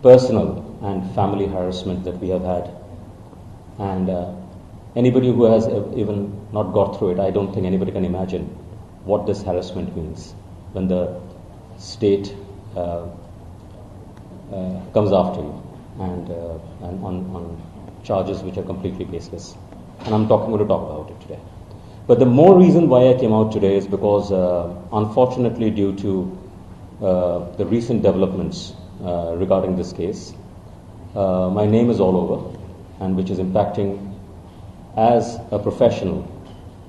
personal and family harassment that we have had. And anybody who has even not got through it, I don't think anybody can imagine what this harassment means when the state comes after you and on charges which are completely baseless. And I'm going to talk about it today. But the more reason why I came out today is because, unfortunately, due to the recent developments regarding this case, my name is all over, and which is impacting, as a professional,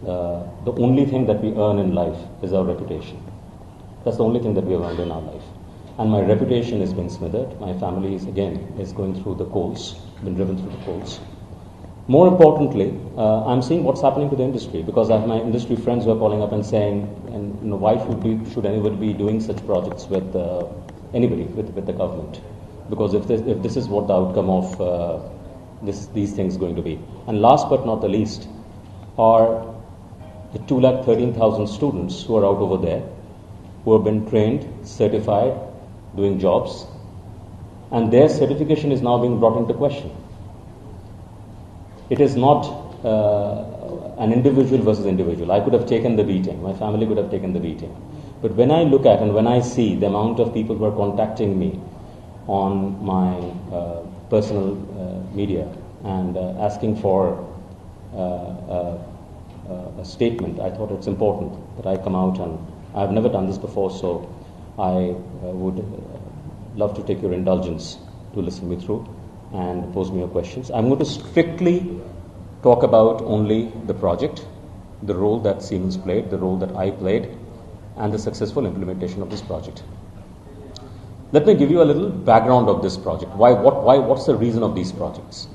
the only thing that we earn in life is our reputation. That's the only thing that we have earned in our life. And my reputation is being smothered. My family is going through the coals, been driven through the coals. More importantly, I'm seeing what's happening to the industry, because I have my industry friends who are calling up and saying, and why should anybody be doing such projects with anybody, with the government? Because if this is what the outcome of these things going to be. And last but not the least are the 213,000 students who are out over there, who have been trained, certified, doing jobs, and their certification is now being brought into question. It is not an individual versus individual. I could have taken the beating. My family could have taken the beating. But when I look at and when I see the amount of people who are contacting me on my personal media and asking for a statement, I thought it's important that I come out, and I've never done this before, so I would love to take your indulgence to listen me through and pose me your questions. I'm going to strictly talk about only the project, the role that Siemens played, the role that I played, and the successful implementation of this project. Let me give you a little background of this project. What's the reason of these projects?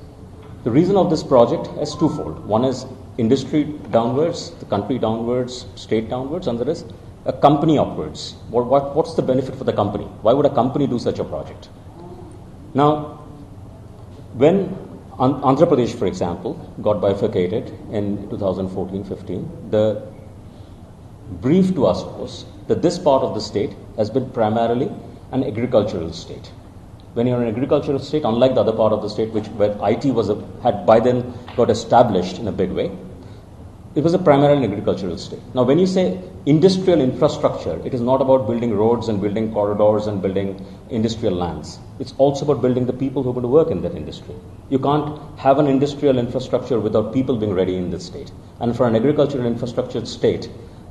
The reason of this project is twofold. One is industry downwards, the country downwards, state downwards, and there is a company upwards. What's the benefit for the company? Why would a company do such a project? Now, when Andhra Pradesh, for example, got bifurcated in 2014-15, the brief to us was that this part of the state has been primarily an agricultural state. When you're an agricultural state, unlike the other part of the state, where IT had by then got established in a big way, it was a primarily agricultural state. Now, when you say industrial infrastructure, it is not about building roads and building corridors and building industrial lands. It's also about building the people who are going to work in that industry. You can't have an industrial infrastructure without people being ready in this state. And for an agricultural infrastructure state,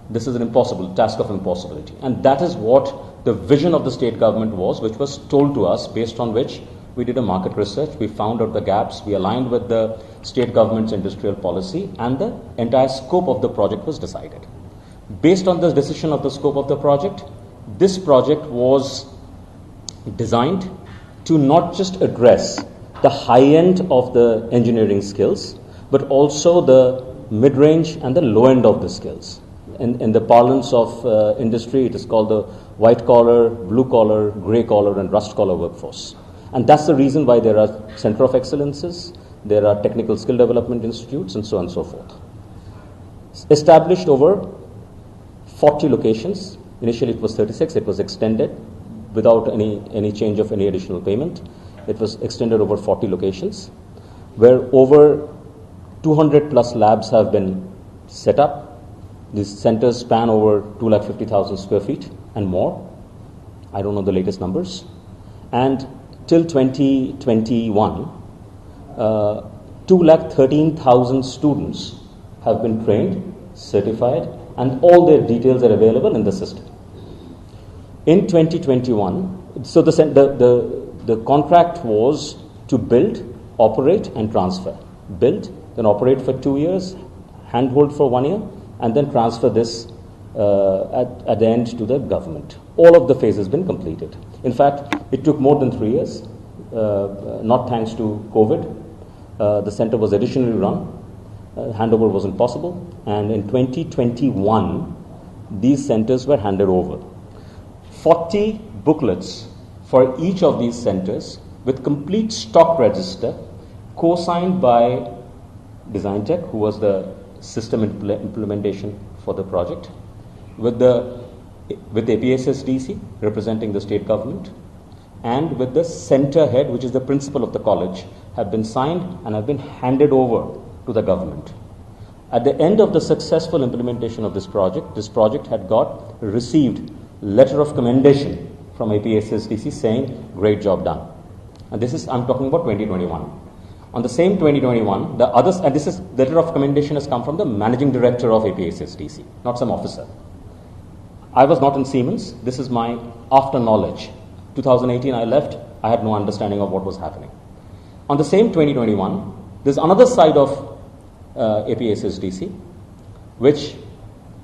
this is an impossible task of impossibility. And that is what the vision of the state government was, which was told to us, based on which we did a market research, we found out the gaps, we aligned with the state government's industrial policy, and the entire scope of the project was decided. Based on the decision of the scope of the project, this project was designed to not just address the high end of the engineering skills, but also the mid-range and the low end of the skills. In the parlance of industry, it is called the white-collar, blue-collar, grey-collar, and rust-collar workforce. And that's the reason why there are Center of Excellences, there are technical skill development institutes, and so on and so forth. Established over 40 locations. Initially it was 36, it was extended without any change of any additional payment. It was extended over 40 locations, where over 200 plus labs have been set up. These centers span over 250,000 square feet and more. I don't know the latest numbers. And till 2021, 213,000 students have been trained, certified, and all their details are available in the system. In 2021, so the contract was to build, operate, and transfer. Build, then operate for 2 years, handhold for 1 year, and then transfer this at the end to the government. All of the phases have been completed. In fact, it took more than 3 years, not thanks to COVID. The center was additionally run. Handover wasn't possible. And in 2021, these centers were handed over. 40 booklets for each of these centers with complete stock register, co-signed by Design Tech, who was the system implementation for the project, with APSSDC representing the state government, and with the center head, which is the principal of the college, have been signed and have been handed over to the government. At the end of the successful implementation of this project had received letter of commendation from APSSDC saying, great job done. And this is, I'm talking about 2021. On the same 2021, the others, and this is letter of commendation has come from the managing director of APSSDC, not some officer. I was not in Siemens. This is my after knowledge. 2018, I left. I had no understanding of what was happening. On the same 2021, there's another side of APSSDC, which,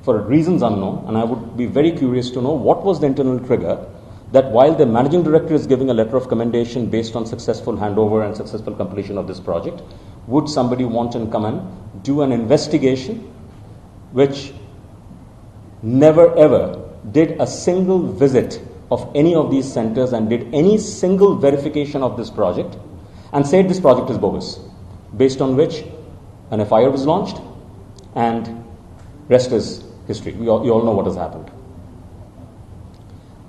for reasons unknown, and I would be very curious to know what was the internal trigger that while the managing director is giving a letter of commendation based on successful handover and successful completion of this project, would somebody want to come and do an investigation which never ever did a single visit of any of these centers and did any single verification of this project and said this project is bogus, based on which an FIR was launched and rest is history. You all know what has happened.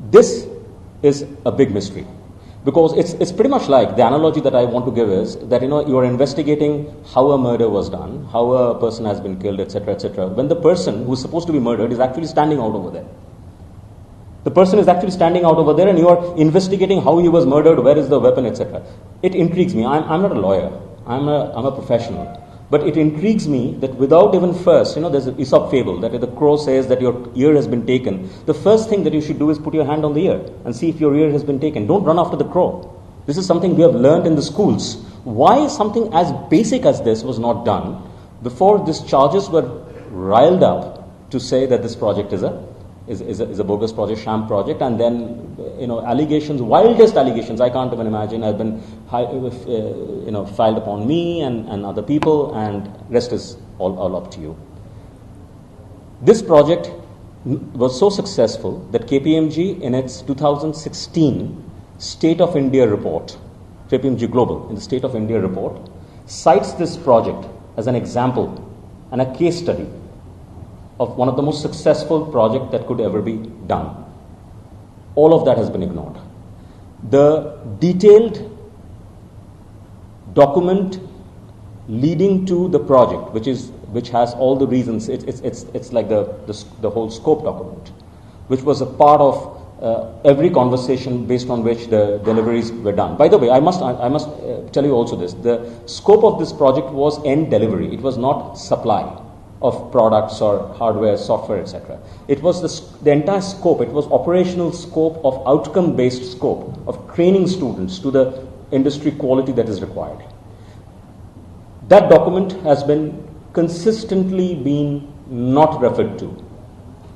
This is a big mystery because it's pretty much like the analogy that I want to give is that you are investigating how a murder was done, how a person has been killed, etc., when the person who is supposed to be murdered is actually standing out over there. The person is actually standing out over there and you are investigating how he was murdered, where is the weapon, etc. It intrigues me. I'm not a lawyer. I'm a professional. But it intrigues me that without even first, there's an Aesop fable that if the crow says that your ear has been taken, the first thing that you should do is put your hand on the ear and see if your ear has been taken. Don't run after the crow. This is something we have learned in the schools. Why something as basic as this was not done before these charges were riled up to say that this project is a bogus project, sham project, and then allegations, wildest allegations I can't even imagine, have been filed upon me and other people, and rest is all up to you. This project was so successful that KPMG in its 2016 State of India report, KPMG Global in the State of India report, cites this project as an example and a case study of one of the most successful projects that could ever be done. All of that has been ignored. The detailed document leading to the project, which has all the reasons, it's like the whole scope document, which was a part of every conversation based on which the deliveries were done. By the way, I must tell you also this: the scope of this project was end delivery. It was not supply of products or hardware, software, etc. It was the entire scope. It was operational scope of outcome-based scope of training students to the industry quality that is required. That document has been consistently been not referred to,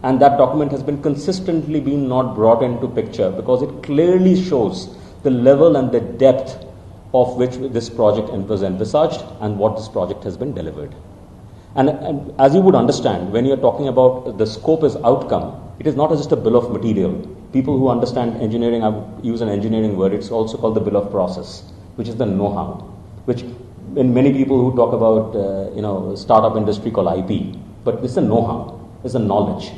and that document has been consistently been not brought into picture because it clearly shows the level and the depth of which this project was envisaged and what this project has been delivered. And as you would understand, when you're talking about the scope as outcome, it is not just a bill of material. People who understand engineering, I would use an engineering word, it's also called the bill of process, which is the know-how, which in many people who talk about, startup industry call IP, but it's a know-how, it's a knowledge.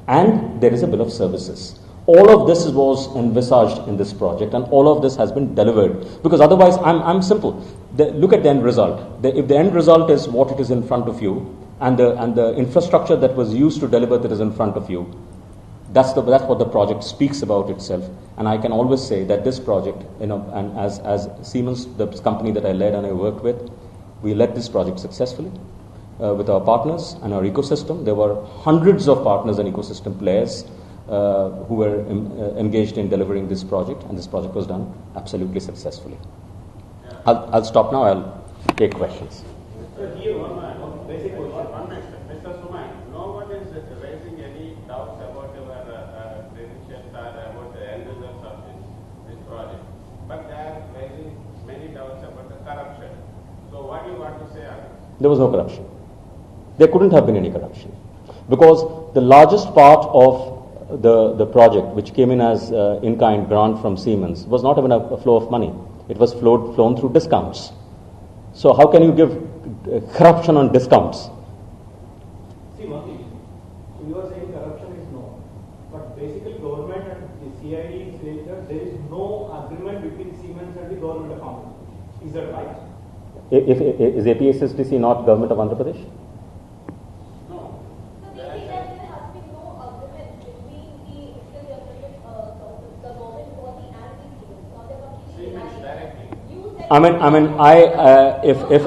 And there is a bill of services. All of this was envisaged in this project and all of this has been delivered because otherwise I'm simple. Look at the end result. If the end result is what it is in front of you and the infrastructure that was used to deliver that is in front of you, that's what the project speaks about itself. And I can always say that this project, and as Siemens, the company that I led and I worked with, we led this project successfully with our partners and our ecosystem. There were hundreds of partners and ecosystem players who were engaged in delivering this project, and this project was done absolutely successfully. I'll stop now. I'll take questions. So here one basic question. Mr. Suman, no one is raising any doubts about your credentials or about the end results of this project, but they are raising many doubts about the corruption. So what do you want to say on this? There was no corruption. There couldn't have been any corruption because the largest part of the project, which came in as in-kind grant from Siemens, was not even a flow of money. It was flown through discounts. So how can you give corruption on discounts? See, one thing, you are saying corruption is no, but basically government and the CID is saying that there is no agreement Siemens and the government of Andhra Pradesh. Is that right? Is APSSTC not government of Andhra Pradesh? No. So they think that there has been no agreement between the government body and the Siemens. So they're completely Siemens denying. directly. You said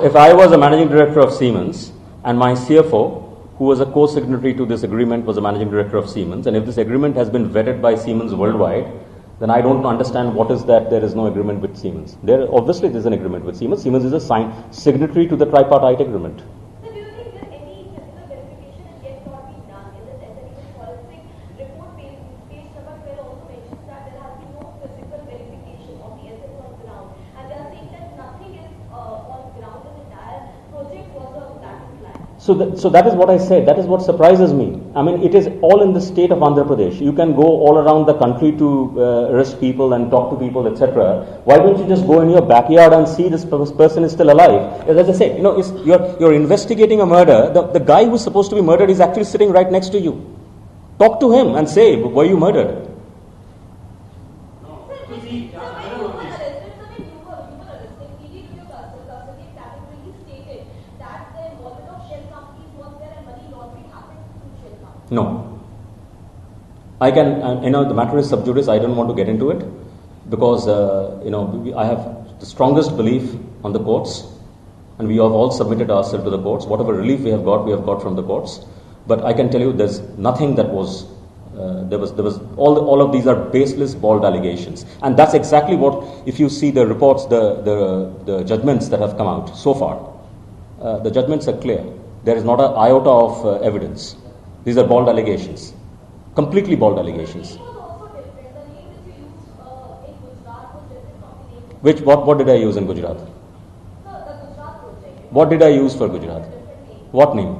If I was a managing director of Siemens and my CFO, who was a co-signatory to this agreement, was a managing director of Siemens, and if this agreement has been vetted by Siemens worldwide, then I don't understand what is that there is no agreement with Siemens. Obviously there's an agreement with Siemens. Siemens is a signatory to the tripartite agreement. So do you think that any physical verification has yet not been done in the sense that even forensic report page number 12 also mentions that there has been no physical verification of the assets on ground, and they are saying that nothing is on ground. The entire project was a black and white. So that is what I said. That is what surprises me. I mean, it is all in the state of Andhra Pradesh. You can go all around the country to arrest people and talk to people, etc. Why don't you just go in your backyard and see this person is still alive? As I said, you're investigating a murder. The guy who's supposed to be murdered is actually sitting right next to you. Talk to him and say, were you murdered? No. I can, the matter is sub judice. I don't want to get into it because, I have the strongest belief on the courts, and we have all submitted ourselves to the courts. Whatever relief we have got from the courts. But I can tell you there's nothing that was, there was all of these are baseless, bald allegations. And that's exactly what, if you see the reports, the judgments that have come out so far, the judgments are clear. There is not an iota of evidence. These are bald allegations, completely bald allegations. What did I use in Gujarat? What did I use for Gujarat? What name?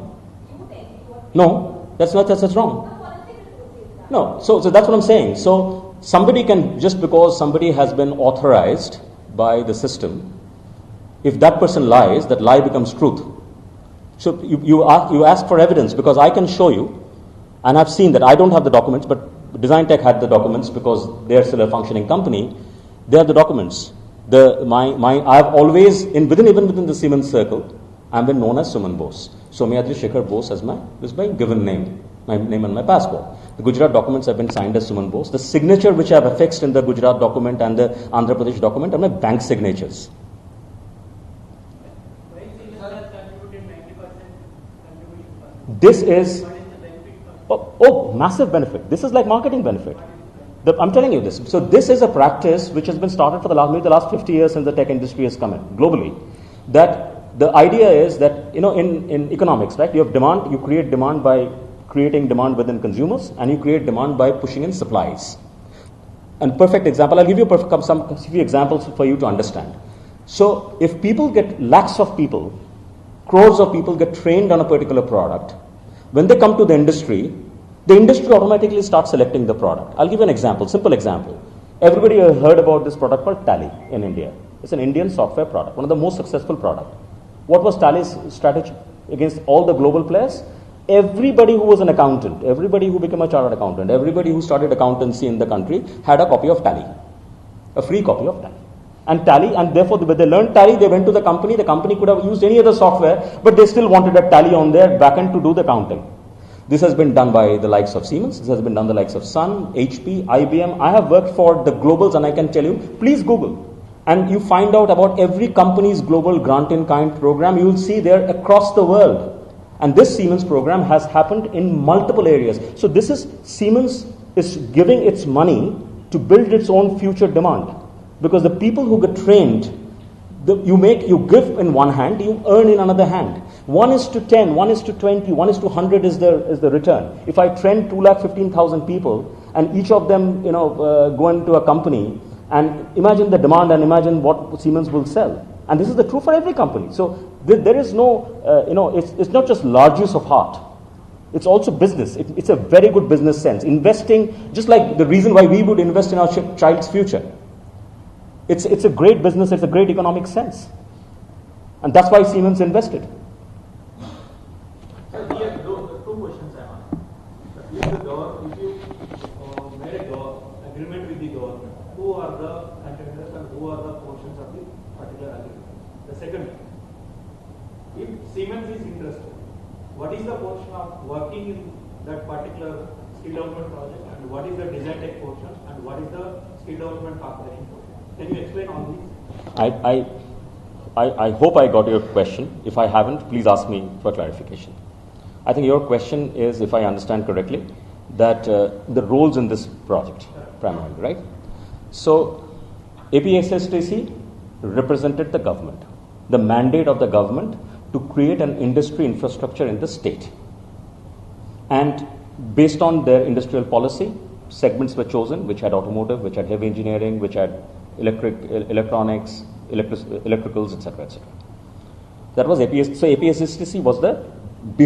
No, that's wrong. No, so that's what I'm saying. So somebody can, just because somebody has been authorized by the system, if that person lies, that lie becomes truth. So you ask for evidence because I can show you, and I've seen that. I don't have the documents, but Design Tech had the documents because they're still a functioning company. They have the documents. I've always even within the Siemens circle, I've been known as Suman Bose. Somyadri Shekhar Bose is my given name, my name on my passport. The Gujarat documents have been signed as Suman Bose. The signature which I have affixed in the Gujarat document and the Andhra Pradesh document are my bank signatures. This is massive benefit. This is like marketing benefit. I'm telling you this. So this is a practice which has been started for the last 50 years since the tech industry has come in globally. That the idea is that in economics, right? You have demand. You create demand by creating demand within consumers, and you create demand by pushing in supplies. And perfect example. I'll give you some few examples for you to understand. So if people get lakhs of people, crores of people get trained on a particular product, when they come to the industry automatically starts selecting the product. I'll give you an example, simple example. Everybody has heard about this product called Tally in India. It's an Indian software product, one of the most successful products. What was Tally's strategy against all the global players? Everybody who was an accountant, everybody who became a chartered accountant, everybody who started accountancy in the country had a copy of Tally, a free copy of Tally. And Tally, and therefore when they learned Tally, they went to the company could have used any other software, but they still wanted a Tally on their backend to do the accounting. This has been done by the likes of Siemens, this has been done by the likes of Sun, HP, IBM. I have worked for the globals, and I can tell you, please Google. And you find out about every company's global grant-in-kind program, you will see there across the world. And this Siemens program has happened in multiple areas. So this is, Siemens is giving its money to build its own future demand. Because the people who get trained, you give in one hand, you earn in another hand. 1:10, 1:20, 1:100 is the return. If I train 2,15,000 people, and each of them go into a company, and imagine the demand and imagine what Siemens will sell. And this is the truth for every company. So there is no, it's not just large use of heart. It's also business. It's a very good business sense. Investing, just like the reason why we would invest in our child's future. It's a great business, it's a great economic sense. And that's why Siemens invested. Sir, here two questions I have. If you made a agreement with the government, who are the contenders and who are the portions of the particular agreement. The second, if Siemens is interested, what is the portion of working in that particular skill development project, and what is the design tech portion, and what is the skill development corporation portion? Can you explain all these? I hope I got your question. If I haven't, please ask me for clarification. I think your question is, if I understand correctly, that the roles in this project, primarily, right? So, APSSTC represented the government, the mandate of the government to create an industry infrastructure in the state. And based on their industrial policy, segments were chosen which had automotive, which had heavy engineering, which had electronics, electricals, etc., etc. That was APS. So APSSTC was the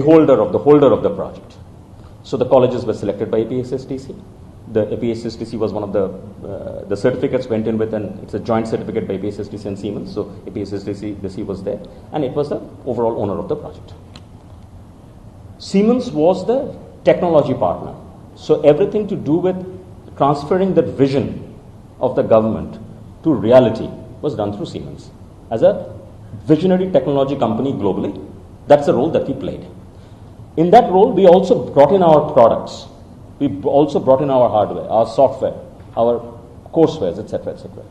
holder of the project. So the colleges were selected by APSSTC. The APSSTC was one of the certificates went in with, and it's a joint certificate by APSSTC and Siemens. So APSSTC was there, and it was the overall owner of the project. Siemens was the technology partner. So everything to do with transferring that vision of the government to reality was done through Siemens. As a visionary technology company globally, that's the role that we played. In that role, we also brought in our products. We also brought in our hardware, our software, our coursewares, etc., etc.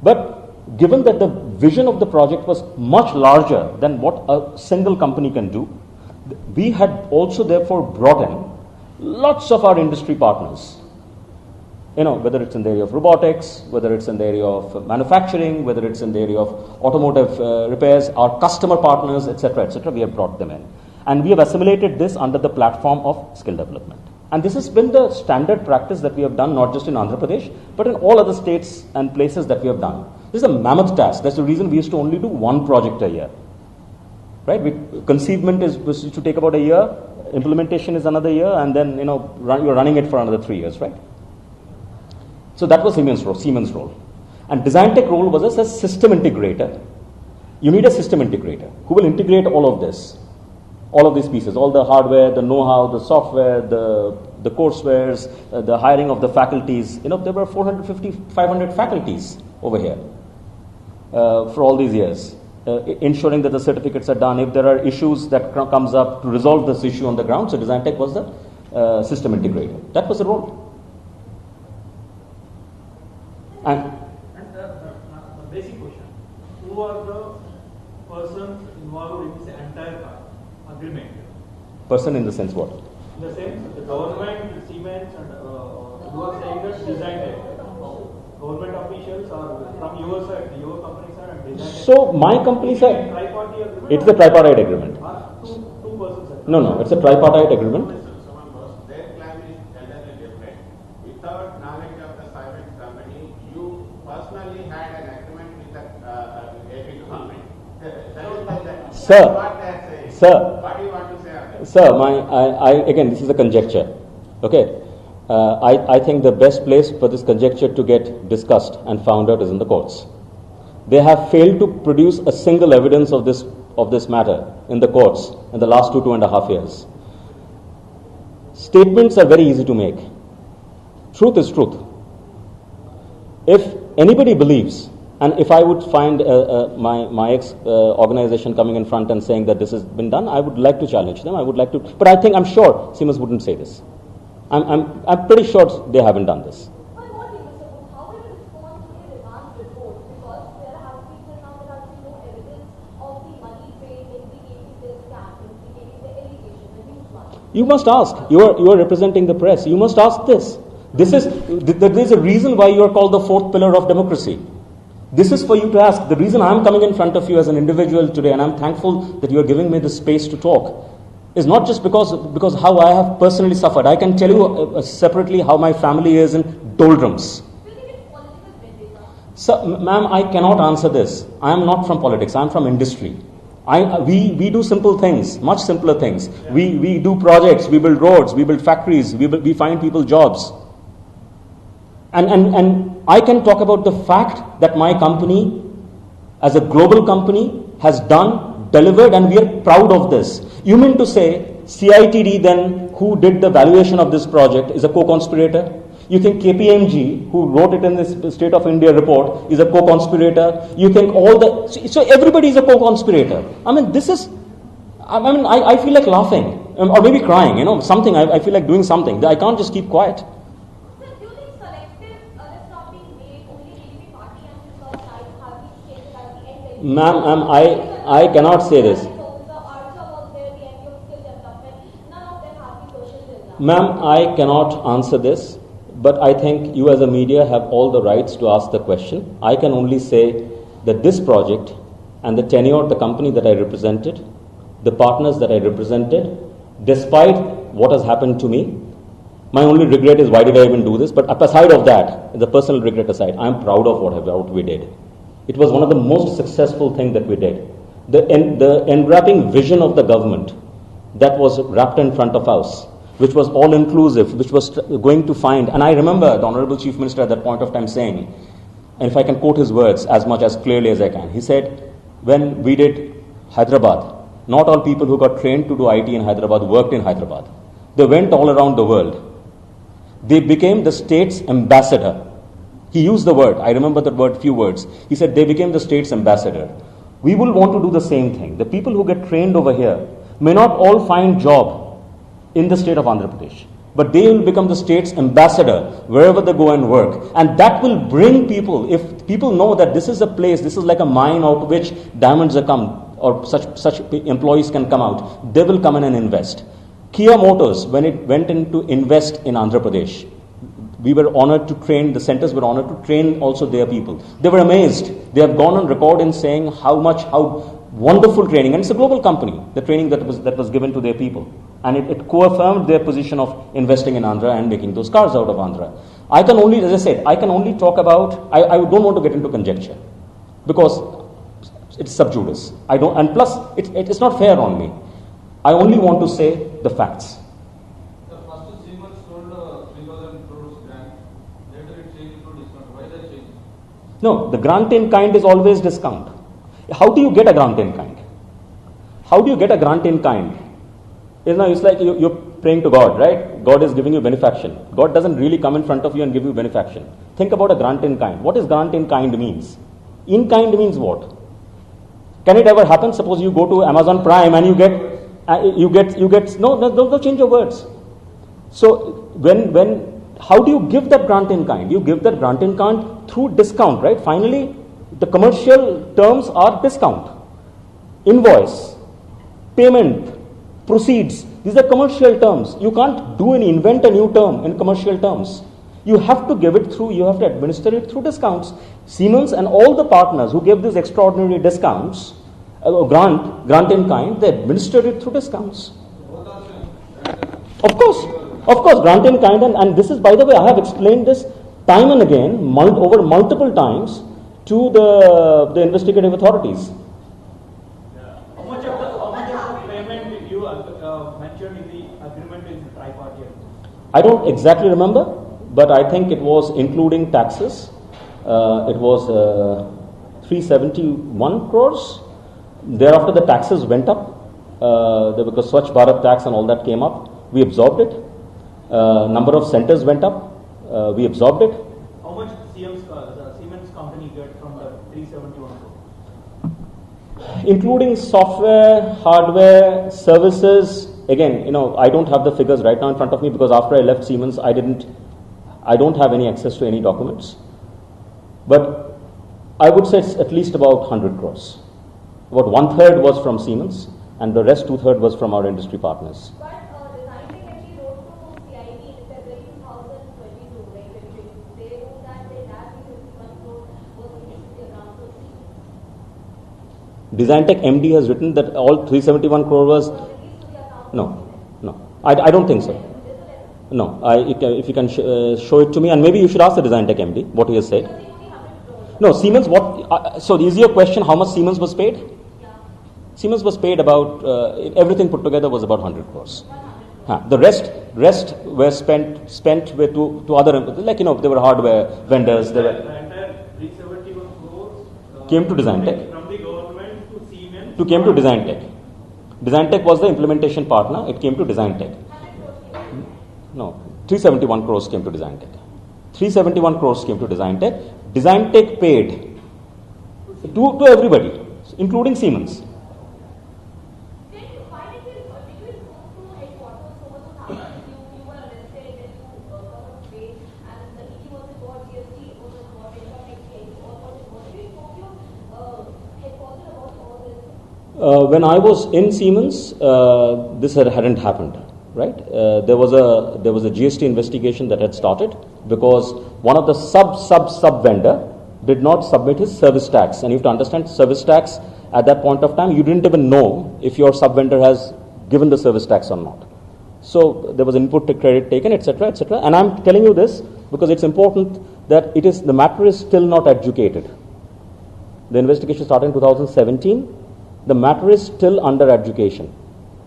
But given that the vision of the project was much larger than what a single company can do, we had also therefore brought in lots of our industry partners. Whether it's in the area of robotics, whether it's in the area of manufacturing, whether it's in the area of automotive repairs, our customer partners, etc., we have brought them in. And we have assimilated this under the platform of skill development. And this has been the standard practice that we have done, not just in Andhra Pradesh, but in all other states and places that we have done. This is a mammoth task. That's the reason we used to only do one project a year. Right? Conceivement was to take about a year, implementation is another year, and then you're running it for another 3 years, right? So that was Siemens' role. And design tech role was as a system integrator. You need a system integrator who will integrate all of this, all of these pieces, all the hardware, the know-how, the software, the coursewares, the hiring of the faculties. There were 450, 500 faculties over here for all these years, ensuring that the certificates are done. If there are issues that comes up, to resolve this issue on the ground. So design tech was the system integrator. That was the role. And the basic question: who are the persons involved in this entire agreement? Person in the sense what? In the sense, the government, Siemens, and you are saying that design tech. Government officials are from your side, your company side, and design tech. So my company side. It's a tripartite agreement. Two persons. No, it's a tripartite agreement. Their claim is entirely different. Without knowledge of the Siemens company, you personally had an agreement with the AP government. Sir, what they are saying. sir, What do you want to say on that? Sir, again, this is a conjecture. Okay, I think the best place for this conjecture to get discussed and found out is in the courts. They have failed to produce a single evidence of this matter in the courts in the last 2.5 years. Statements are very easy to make. Truth is truth. If anybody believes, and if I would find my ex-organization coming in front and saying that this has been done, I would like to challenge them. But I'm sure Siemens wouldn't say this. I'm pretty sure they haven't done this. But what do you, Mr. Bose, how will you respond to the remand report? Because there has been till now there has been no evidence of the money paid implicating this scam, implicating the allegation, the huge one. You must ask. You are representing the press. You must ask this. There is a reason why you are called the fourth pillar of democracy. This is for you to ask. The reason I'm coming in front of you as an individual today, and I'm thankful that you are giving me the space to talk, is not just because how I have personally suffered. I can tell you separately how my family is in doldrums. Do you think it's political vendetta? So, ma'am, I cannot answer this. I am not from politics. I am from industry. We do simple things, much simpler things. We do projects, we build roads, we build factories, we find people jobs. And I can talk about the fact that my company, as a global company, has delivered, and we are proud of this. You mean to say CITD then, who did the valuation of this project, is a co-conspirator? You think KPMG, who wrote it in this State of India report, is a co-conspirator? You think so everybody is a co-conspirator. I mean, I feel like laughing, or maybe crying, something. I feel like doing something. I can't just keep quiet. Sir, do you think selective arrests not being made only PDP party and the first time have been stated at the end? Ma'am, I cannot say this. Ma'am, I cannot answer this, but I think you as a media have all the rights to ask the question. I can only say that this project and the tenure of the company that I represented, the partners that I represented, despite what has happened to me, my only regret is why did I even do this? But aside of that, the personal regret aside, I am proud of what we did. It was one of the most successful things that we did. The enwrapping vision of the government that was wrapped in front of us, which was all inclusive, which was going to find, and I remember the Honorable Chief Minister at that point of time saying, and if I can quote his words as much as clearly as I can, he said, when we did Hyderabad, not all people who got trained to do IT in Hyderabad worked in Hyderabad. They went all around the world. They became the state's ambassador. He used the word, I remember that word, few words. He said they became the state's ambassador. We will want to do the same thing. The people who get trained over here may not all find job in the state of Andhra Pradesh, but they will become the state's ambassador wherever they go and work. And that will bring people, if people know that this is a place, this is like a mine out of which diamonds are come, or such employees can come out, they will come in and invest. Kia Motors, when it went in to invest in Andhra Pradesh, we were honored to train, the centers were honored to train also their people. They were amazed. They have gone on record in saying how wonderful training, and it's a global company, the training that was given to their people. And it co-affirmed their position of investing in Andhra and making those cars out of Andhra. I can only, as I said, I can only talk about, I don't want to get into conjecture, because it's sub judice. And plus, it's not fair on me. I only want to say the facts. The first Siemens sold 3,000 crores grant, later it changed to discount. Why that change? No, the grant in kind is always discount. How do you get a grant in kind? How do you get a grant in kind? It's like you're praying to God, right? God is giving you benefaction. God doesn't really come in front of you and give you benefaction. Think about a grant in kind. What is grant in kind means? In kind means what? Can it ever happen? Suppose you go to Amazon Prime and you get no change your words. So how do you give that grant in kind? You give that grant in kind through discount, right? Finally, the commercial terms are discount, invoice, payment, proceeds. These are commercial terms. You can't invent a new term in commercial terms. You have to give it through, you have to administer it through discounts. Siemens and all the partners who gave these extraordinary discounts, grant in kind, they administered it through discounts. Of course, grant in kind, and this is, by the way, I have explained this time and again, over multiple times to the investigative authorities. How much of the payment did you mention in the agreement in the tripartite? I don't exactly remember, but I think it was including taxes. It was 371 crores. Thereafter, the taxes went up because Swachh Bharat tax and all that came up. We absorbed it. Number of centers went up. We absorbed it. How much the Siemens company get from the 371 crores? Including software, hardware, services. Again, I don't have the figures right now in front of me because after I left Siemens, I don't have any access to any documents. But I would say it's at least about 100 crores. About 1/3 was from Siemens, and the rest 2/3 was from our industry partners. But designing MD wrote to CID in February 2022, right? They wrote that they had 51 crore was released to the account of Siemens. Designtech MD has written that all 371 crore was... No. I don't think so. No. If you can show it to me, and maybe you should ask the Designtech MD what he has said. No, Siemens, so is your question how much Siemens was paid? Yeah. Siemens was paid about, everything put together was about 100 crores. The rest were spent with to other, like, there were hardware vendors. There were, The entire 371 crores came to Designtech. From the government to Siemens. Came to Designtech. Designtech was the implementation partner. It came to Designtech. No, 371 crores came to Designtech. 371 crores came to Design Tech. Design Tech paid to everybody, including Siemens. Did you find it, did you inform to headquarters over the time you were arrested and you got a pay and the ED was involved, GST was involved, income tax claims, all was involved. Did you inform your headquarters about all this? When I was in Siemens, this hadn't happened, right? There was a GST investigation that had started because one of the sub vendor did not submit his service tax. And you have to understand, service tax at that point of time, you didn't even know if your sub vendor has given the service tax or not. So there was input to credit taken, etc., etc. And I'm telling you this because it's important that the matter is still not adjudicated. The investigation started in 2017. The matter is still under adjudication.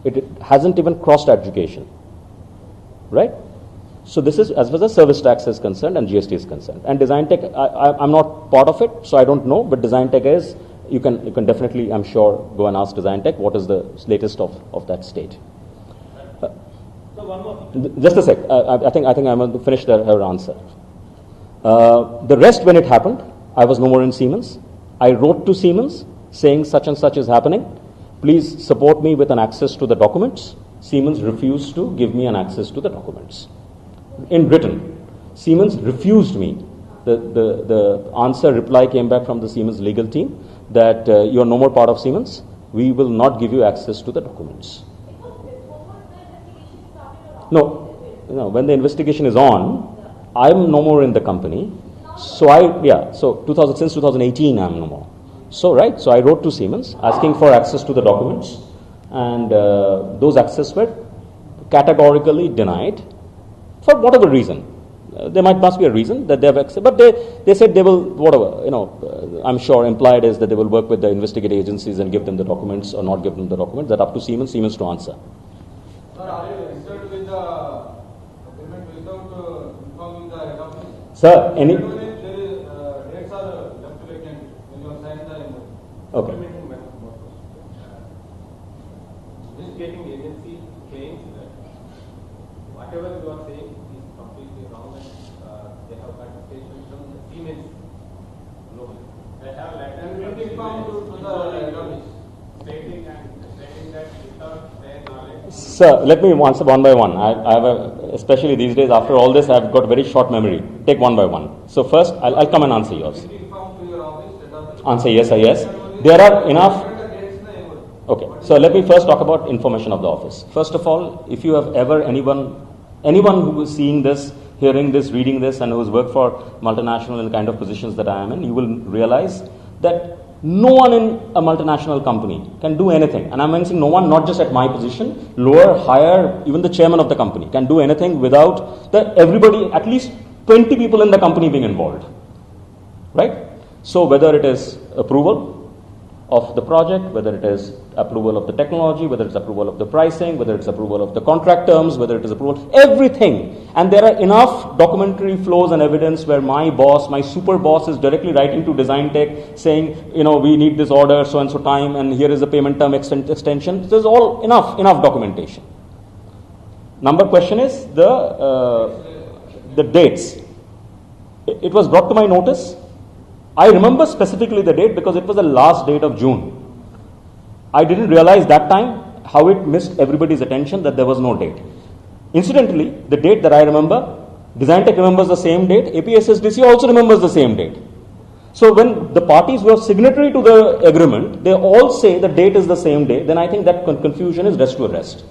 It hasn't even crossed adjudication, right? So this is as far as the service tax is concerned and GST is concerned. And Design Tech, I'm not part of it, so I don't know. But Design Tech is, you can definitely, I'm sure, go and ask Design Tech what is the latest of that state. So one more thing. Just a sec. I think I'm going to finish her answer. The rest, when it happened, I was no more in Siemens. I wrote to Siemens saying such and such is happening. Please support me with an access to the documents. Siemens refused to give me an access to the documents. In written, Siemens refused me. The answer reply came back from the Siemens legal team that you are no more part of Siemens. We will not give you access to the documents. No, when the investigation is on, I'm no more in the company. So since 2018 I'm no more. So I wrote to Siemens asking for access to the documents, and those access were categorically denied for whatever reason. There must be a reason that they have access, but they said they will, whatever, I'm sure implied is that they will work with the investigative agencies and give them the documents or not give them the documents. That's up to Siemens to answer. Sir, are you registered with the agreement without informing the head office? Sir, any... Dates are left vacant when you are signing the MOU. Okay. Getting agency claims that whatever you are saying is completely wrong and they have participation from the Siemens loan. They have letters And will inform to the head office. stating that without their knowledge. Sir, let me answer one by one. I have especially these days after all this, I've got very short memory. Take one by one. So first, I'll come and answer yours. Will inform to your office, head office. Answer yes or yes. There are enough. Okay, so let me first talk about information of the office. First of all, if you have ever anyone who is seeing this, hearing this, reading this, and who has worked for multinational in the kind of positions that I am in, you will realize that no one in a multinational company can do anything. And I'm mentioning no one, not just at my position, lower, higher, even the chairman of the company can do anything without everybody, at least 20 people in the company being involved. Right? So whether it is approval of the project, whether it is approval of the technology, whether it's approval of the pricing, whether it's approval of the contract terms, whether it is approval, everything. And there are enough documentary flows and evidence where my boss, my super boss is directly writing to Design Tech saying, we need this order, so and so time, and here is the payment term extension. There's all enough documentation. Number question is the dates. It was brought to my notice. I remember specifically the date because it was the last date of June. I didn't realize that time how it missed everybody's attention that there was no date. Incidentally, the date that I remember, Design Tech remembers the same date, APSSDC also remembers the same date. So when the parties were signatory to the agreement, they all say the date is the same date, then I think that confusion is rest to rest.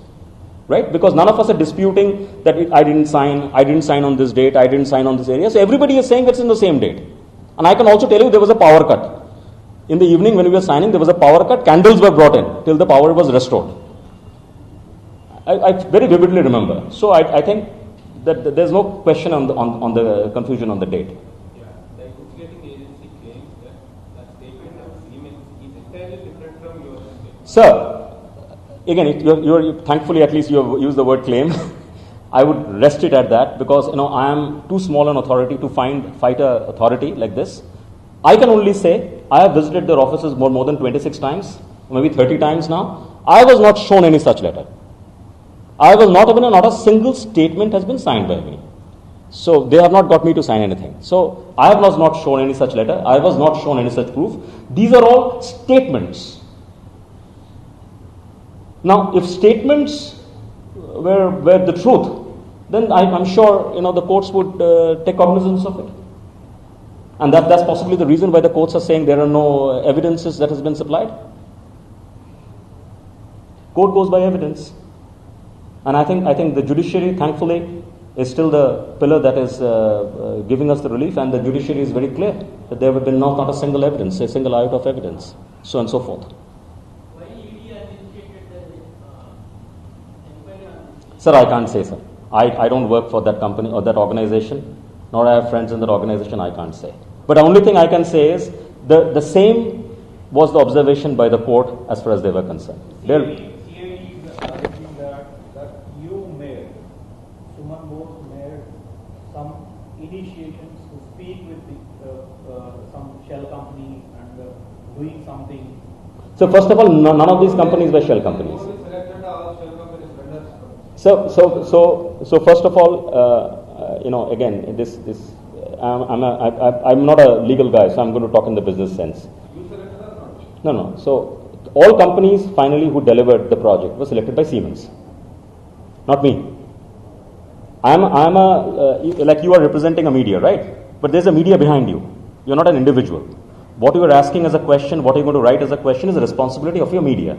Right? Because none of us are disputing that I didn't sign on this date, I didn't sign on this area. So everybody is saying it's in the same date. And I can also tell you there was a power cut. In the evening when we were signing, there was a power cut. Candles were brought in till the power was restored. I very vividly remember. So I think that there's no question on the confusion on the date. Yeah, the investigating agency claims that the statement of Siemens is entirely different from your statement. Sir, again, you're thankfully at least you have used the word claim. I would rest it at that because I am too small an authority to fight a authority like this. I can only say I have visited their offices more than 26 times, maybe 30 times now. I was not shown any such letter. I was not a single statement has been signed by me. So they have not got me to sign anything. So I was not shown any such letter. I was not shown any such proof. These are all statements. Now, if statements were the truth, then I'm sure the courts would take cognizance of it. And that's possibly the reason why the courts are saying there are no evidences that has been supplied. Court goes by evidence. And I think the judiciary, thankfully, is still the pillar that is giving us the relief, and the judiciary is very clear that there have been not a single evidence, a single iota of evidence, so on and so forth. Why ED has initiated the inquiry on this? Sir, I can't say, sir. I don't work for that company or that organization, nor I have friends in that organization, I can't say. But the only thing I can say is the same was the observation by the court as far as they were concerned. CID is alleging that you made, Suman Bose made some initiations to speak with some shell companies and doing something. So first of all, none of these companies were shell companies. Selected all shell companies vendors. So first of all, again, I'm not a legal guy, so I'm going to talk in the business sense. You selected or not? No. So all companies finally who delivered the project were selected by Siemens, not me. I'm like you are representing a media, right? But there's a media behind you. You're not an individual. What you are asking as a question, what you're going to write as a question is the responsibility of your media.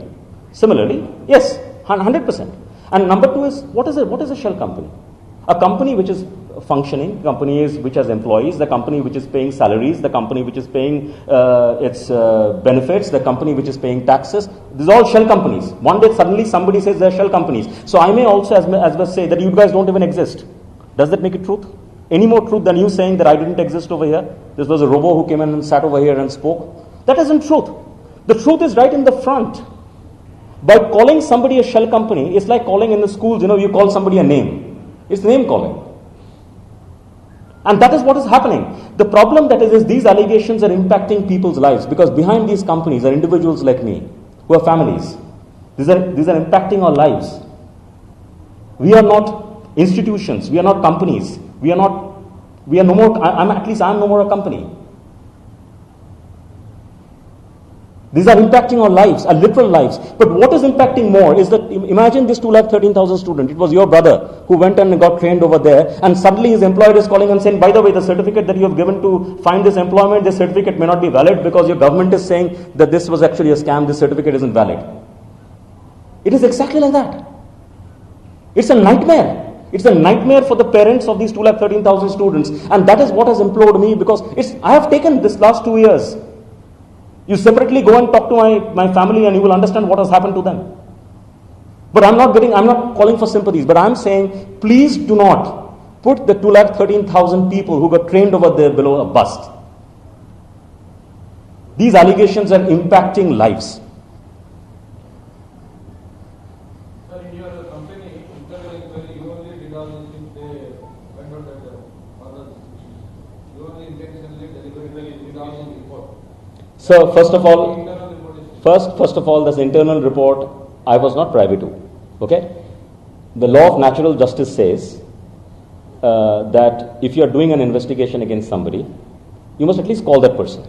Similarly, yes, 100%. And number two is, what is a shell company? A company which is functioning, companies which has employees, the company which is paying salaries, the company which is paying its benefits, the company which is paying taxes. These are all shell companies. One day suddenly somebody says they're shell companies. So I may also as well say that you guys don't even exist. Does that make it truth? Any more truth than you saying that I didn't exist over here? This was a robo who came in and sat over here and spoke. That isn't truth. The truth is right in the front. By calling somebody a shell company, it's like calling in the schools, you call somebody a name. It's name calling. And that is what is happening. The problem that is these allegations are impacting people's lives, because behind these companies are individuals like me who have families. These are impacting our lives. We are not institutions. We are not companies. We are no more. I'm no more a company. These are impacting our lives, our literal lives. But what is impacting more is that, imagine this 213,000 student. It was your brother who went and got trained over there, and suddenly his employer is calling and saying, by the way, the certificate that you have given to find this employment, this certificate may not be valid because your government is saying that this was actually a scam, this certificate isn't valid. It is exactly like that. It's a nightmare. It's a nightmare for the parents of these 213,000 students. And that is what has implored me, because I have taken this last 2 years. You separately go and talk to my family and you will understand what has happened to them. But I'm not calling for sympathies, but I'm saying, please do not put the 213,000 people who got trained over there below a bust. These allegations are impacting lives. Sir, in your company, you only did all these things, they went out at other institutions. You only intentionally deliberately did all these reports. So first of all, this internal report, I was not privy to. Okay? The law of natural justice says that if you are doing an investigation against somebody, you must at least call that person.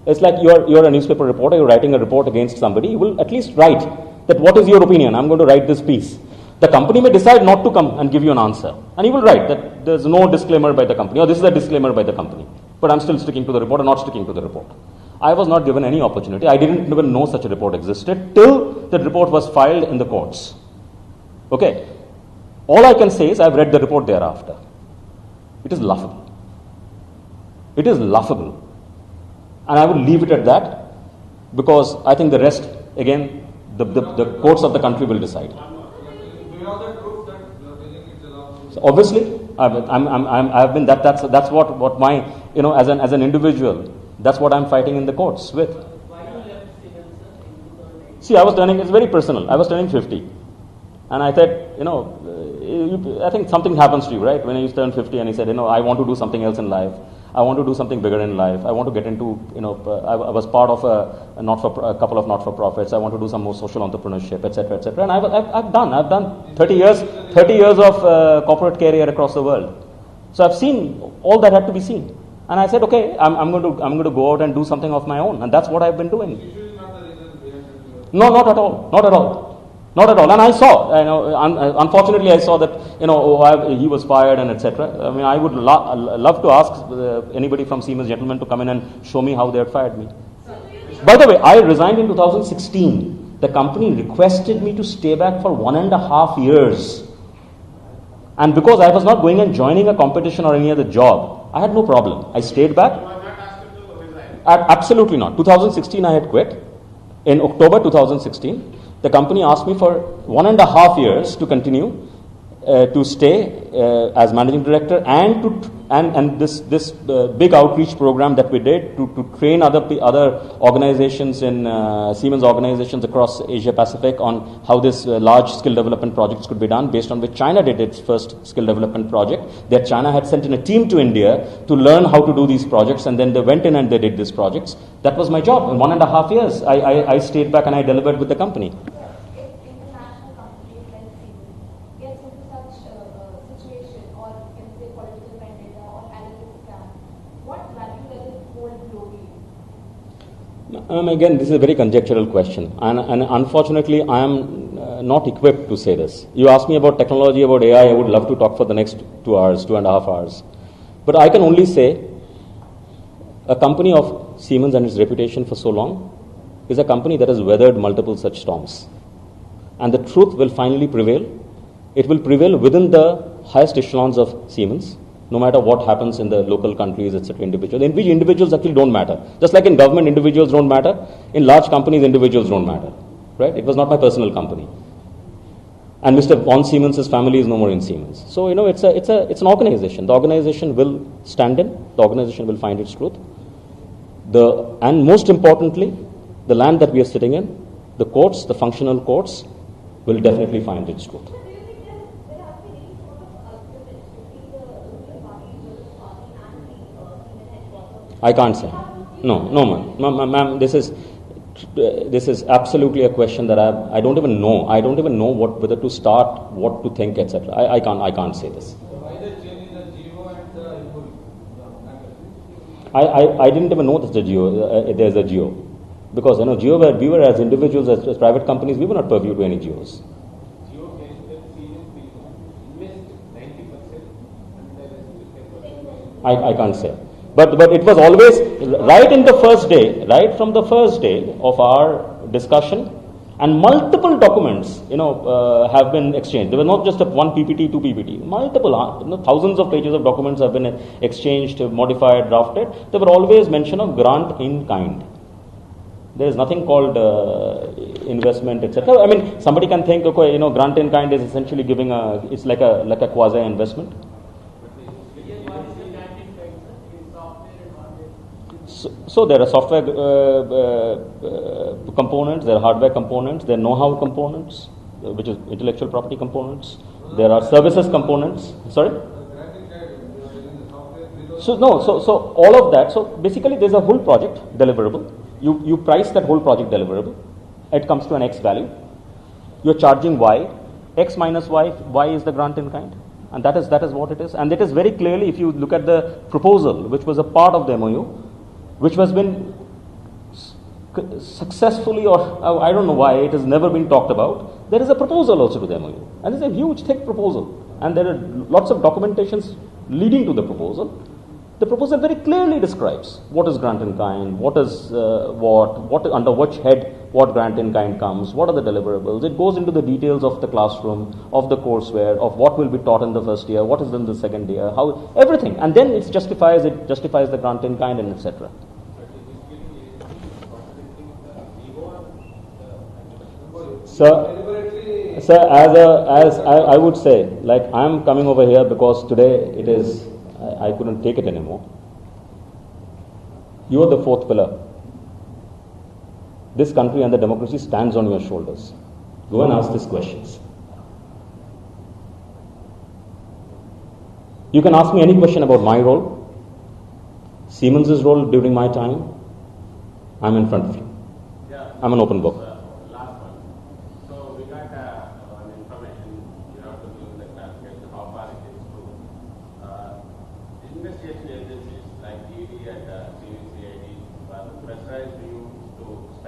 It's like you're a newspaper reporter, you're writing a report against somebody, you will at least write that what is your opinion, I'm going to write this piece. The company may decide not to come and give you an answer, and you will write that there's no disclaimer by the company, or this is a disclaimer by the company, but I'm still sticking to the report or not sticking to the report. I was not given any opportunity. I didn't even know such a report existed till the report was filed in the courts. Okay. All I can say is I've read the report thereafter. It is laughable. It is laughable. And I will leave it at that, because I think the rest, again, the courts of the country will decide. Do you have that proof that you are telling it's a law? So obviously, I've been that's what my, as an individual, that's what I'm fighting in the courts with. Why you left Siemens in 2008? See, it's very personal. I was turning 50. And I said, I think something happens to you, right? When you turn 50 and he said, I want to do something else in life. I want to do something bigger in life. I want to get into, I was part of a couple of not-for-profits. I want to do some more social entrepreneurship, etc., etc. And I've done 30 years of corporate career across the world. So I've seen all that had to be seen. And I said, okay, I'm going to go out and do something of my own. And that's what I've been doing. Issue is not the reason behind it. No, not at all. Not at all. Not at all. And I saw, unfortunately, I saw that, he was fired and etc. I mean, I would love to ask anybody from Siemens, gentlemen, to come in and show me how they had fired me. By the way, I resigned in 2016. The company requested me to stay back for 1.5 years. And because I was not going and joining a competition or any other job, I had no problem. I stayed back. You were not asked to resign. Absolutely not. 2016 I had quit. In October 2016, the company asked me for 1.5 years to continue to stay as managing director and this big outreach program that we did to train other organizations in Siemens organizations across Asia Pacific on how this large skill development projects could be done, based on which China did its first skill development project. That China had sent in a team to India to learn how to do these projects, and then they went in and they did these projects. That was my job. In 1.5 years, I stayed back and I delivered with the company. International companies like Siemens gets into such situation, or you can say political vendetta or analytics scam, what value does it hold globally? Again, this is a very conjectural question, and unfortunately, I am not equipped to say this. You ask me about technology, about AI, I would love to talk for the next 2 hours, 2.5 hours. But I can only say a company of Siemens and its reputation for so long is a company that has weathered multiple such storms. And the truth will finally prevail. It will prevail within the highest echelons of Siemens, no matter what happens in the local countries, etc., individuals. In which individuals actually don't matter. Just like in government, individuals don't matter. In large companies, individuals don't matter. Right? It was not my personal company. And Mr. von Siemens' family is no more in Siemens. So, it's an organization. The organization will stand in. The organization will find its truth. And most importantly, the land that we are sitting in, the courts, the functional courts, will definitely find its truth. So do you think there has been any sort of argument between the ruling party, Bose party, and the Siemens headquarters? I can't say. No, ma'am. This is absolutely a question that I don't even know. I don't even know whether to start, what to think, etc. I can't say this. Why the change in the GO and the input? I didn't even know there's a geo. Because we were as individuals, as private companies, we were not purview to any geos. Geo means that Siemens will invest 90% and the rest will I can't say. But it was always right in the first day, right from the first day of our discussion, and multiple documents, have been exchanged. There was not just one PPT, 2 PPT, multiple, thousands of pages of documents have been exchanged, modified, drafted. There were always mention of grant in kind. There is nothing called investment, etc. I mean, somebody can think, okay, grant in kind is essentially giving it's like a quasi investment. Yes, what is the grant in kind, sir? In software and hardware? So there are software components, there are hardware components, there are know-how components, which is intellectual property components. There are services components. Sorry. So all of that. So basically, there's a whole project deliverable. You price that whole project deliverable. It comes to an X value. You're charging Y. X minus Y is the grant in kind. And that is what it is. And it is very clearly, if you look at the proposal, which was a part of the MOU, which has been successfully, or I don't know why it has never been talked about, there is a proposal also to the MOU. And it's a huge, thick proposal. And there are lots of documentations leading to the proposal. The proposal very clearly describes what is grant in kind, what is what under which head what grant in kind comes, what are the deliverables. It goes into the details of the classroom, of the courseware, of what will be taught in the first year, what is in the second year, how everything, and then it justifies the grant in kind and etc. Sir, as I would say, like I'm coming over here because today it is. I couldn't take it anymore. You are the fourth pillar. This country and the democracy stands on your shoulders. Go and ask these questions. You can ask me any question about my role, Siemens' role during my time. I'm in front of you. Yeah. I'm an open book. Last one. So we got an information, you have to give the clarification how far it is true.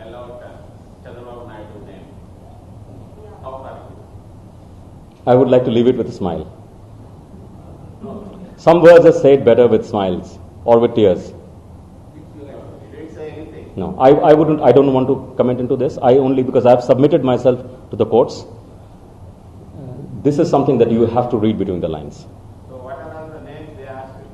spell out Chandrababu Naidu's name. How far is it? I would like to leave it with a smile. Some words are said better with smiles or with tears. You didn't say anything. No, I wouldn't. I don't want to comment into this. I only because I've submitted myself to the courts. This is something that you have to read between the lines. So what are all the names they asked you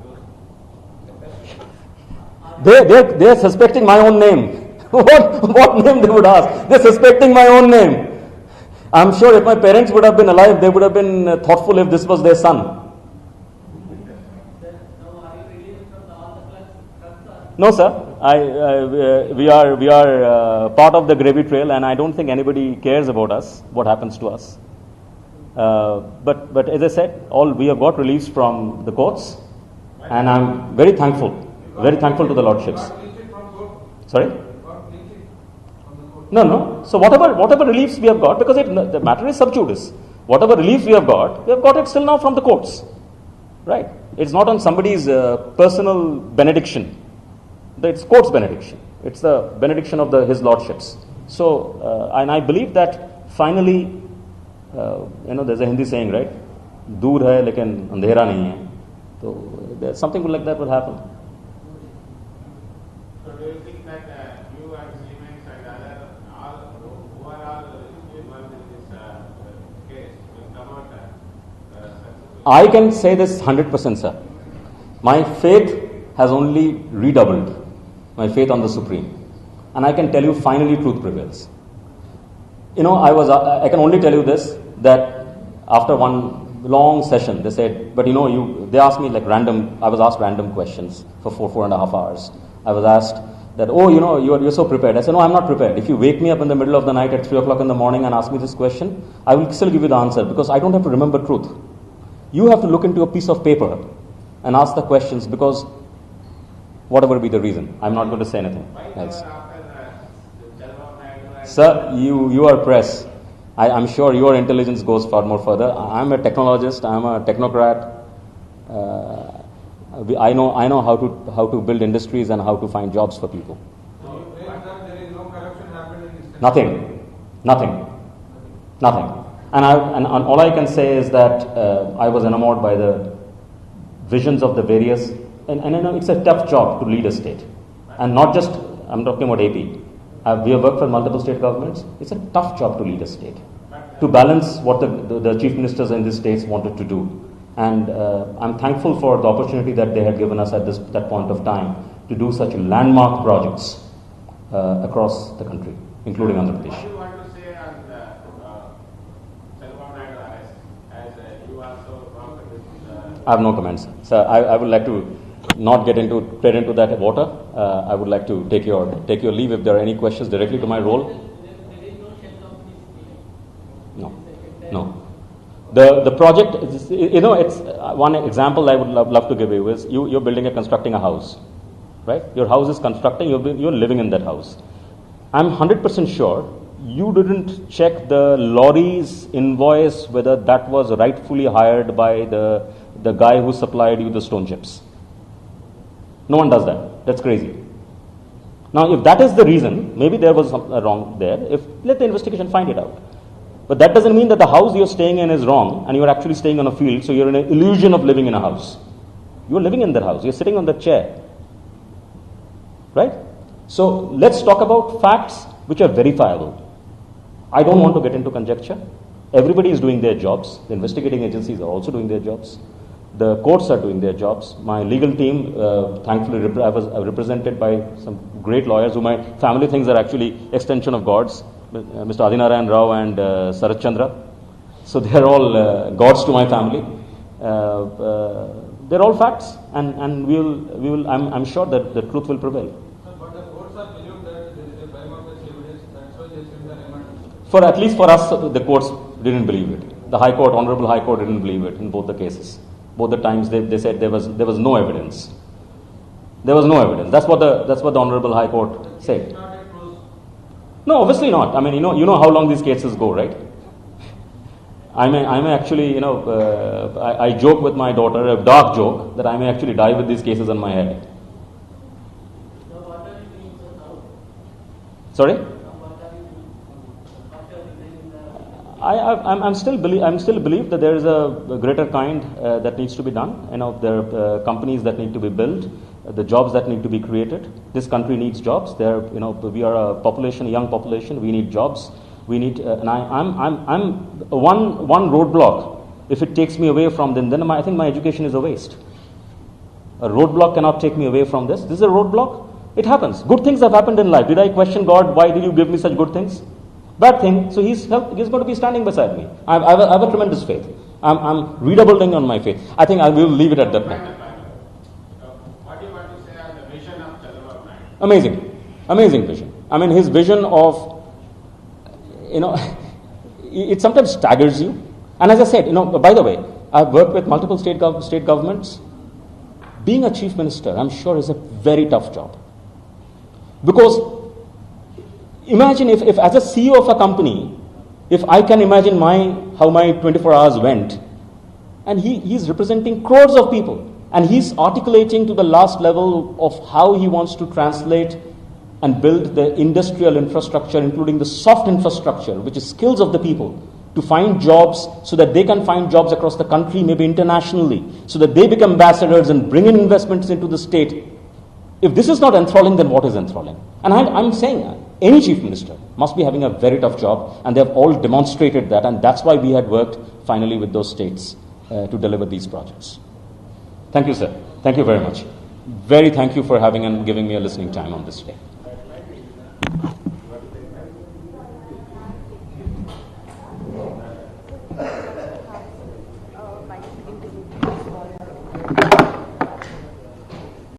to? They're suspecting my own name. what name they would ask? They're suspecting my own name. I'm sure if my parents would have been alive, they would have been thoughtful if this was their son. No, sir. We are part of the gravy trail, and I don't think anybody cares about us. What happens to us? But as I said, we have got release from the courts, and I'm very thankful to the lordships. Sorry. No. So whatever reliefs we have got, because the matter is sub judice. Whatever relief we have got it still now from the courts, right? It's not on somebody's personal benediction. It's court's benediction. It's the benediction of his lordships. So, and I believe that finally, there's a Hindi saying, right? Dur hai, lekin andhera nahi hai. So, something like that will happen. So do you think that you and Siemens and all who are all involved in this case will come out successful? I can say this 100%, sir. My faith has only redoubled. My faith on the Supreme. And I can tell you, finally truth prevails. I can only tell you this, that after one long session, they said, but they asked me I was asked random questions for 4.5 hours. I was asked that, you're so prepared. I said, no, I'm not prepared. If you wake me up in the middle of the night at 3 o'clock in the morning and ask me this question, I will still give you the answer, because I don't have to remember truth. You have to look into a piece of paper and ask the questions, because whatever be the reason, I'm not going to say anything else. Sir, you are press. I'm sure your intelligence goes far more further. I'm a technologist. I'm a technocrat. I know how to build industries and how to find jobs for people. So you claim that there is no corruption happened in this country? Nothing. And all I can say is that I was enamored by the visions of the various. And it's a tough job to lead a state. And not just, I'm talking about AP. We have worked for multiple state governments. It's a tough job to lead a state. To balance what the chief ministers in these states wanted to do. And I'm thankful for the opportunity that they had given us at that point of time to do such landmark projects across the country, including Andhra Pradesh. What do you want to say on Chandrababu Naidu arrest, as you also worked with I have no comments. So I would like to not get into that water. I would like to take your leave if there are any questions directly to my role. There is no shell of this. No. The project, it's one example I would love to give you is you're building constructing a house, right? Your house is constructing, you're living in that house. I'm 100% sure you didn't check the lorry's invoice whether that was rightfully hired by the guy who supplied you the stone chips. No one does that. That's crazy. Now, if that is the reason, maybe there was something wrong there. Let the investigation find it out. But that doesn't mean that the house you're staying in is wrong and you're actually staying on a field, so you're in an illusion of living in a house. You're living in that house. You're sitting on the chair. Right? So, let's talk about facts which are verifiable. I don't want to get into conjecture. Everybody is doing their jobs. The investigating agencies are also doing their jobs. The courts are doing their jobs. My legal team, thankfully, I was represented by some great lawyers who my family thinks are actually extension of gods, Mr. Adinarayan Rao and Sarat Chandra. So they are all gods to my family. They're all facts, and we will. I'm sure that the truth will prevail. But the courts are believed that there is a prima facie evidence, that's why they send the remand. For at least for us, the courts didn't believe it. The High Court, Honorable High Court, didn't believe it in both the cases. Both the times they said there was no evidence. There was no evidence. That's what the Honorable High Court said. It's not yet closed. No, obviously not. I mean, you know how long these cases go, right? I may actually, I joke with my daughter, a dark joke, that I may actually die with these cases on my head. Now what are you doing, sir, now? Sorry? Now I'm still believe that there is a greater kind that needs to be done. You know, there are companies that need to be built, the jobs that need to be created. This country needs jobs. We are a population, a young population. We need jobs. We need, and I'm one roadblock. If it takes me away from then I think my education is a waste. A roadblock cannot take me away from this. This is a roadblock. It happens. Good things have happened in life. Did I question God? Why did you give me such good things? Bad thing. So he's going to be standing beside me. I have a tremendous faith. I'm redoubling on my faith. I think I will leave it at that point. What do you want to say on the vision of Chandrababu Naidu? Amazing vision. I mean, his vision of, it sometimes staggers you. And as I said, by the way, I've worked with multiple state governments. Being a chief minister, I'm sure, is a very tough job. Because imagine if as a CEO of a company, if I can imagine how my 24 hours went, and he's representing crores of people, and he's articulating to the last level of how he wants to translate and build the industrial infrastructure, including the soft infrastructure, which is skills of the people, to find jobs so that they can find jobs across the country, maybe internationally, so that they become ambassadors and bring in investments into the state. If this is not enthralling, then what is enthralling? And I'm saying any chief minister must be having a very tough job, and they have all demonstrated that, and that's why we had worked finally with those states to deliver these projects. Thank you, sir. Thank you very much. Very thank you for having and giving me a listening time on this day.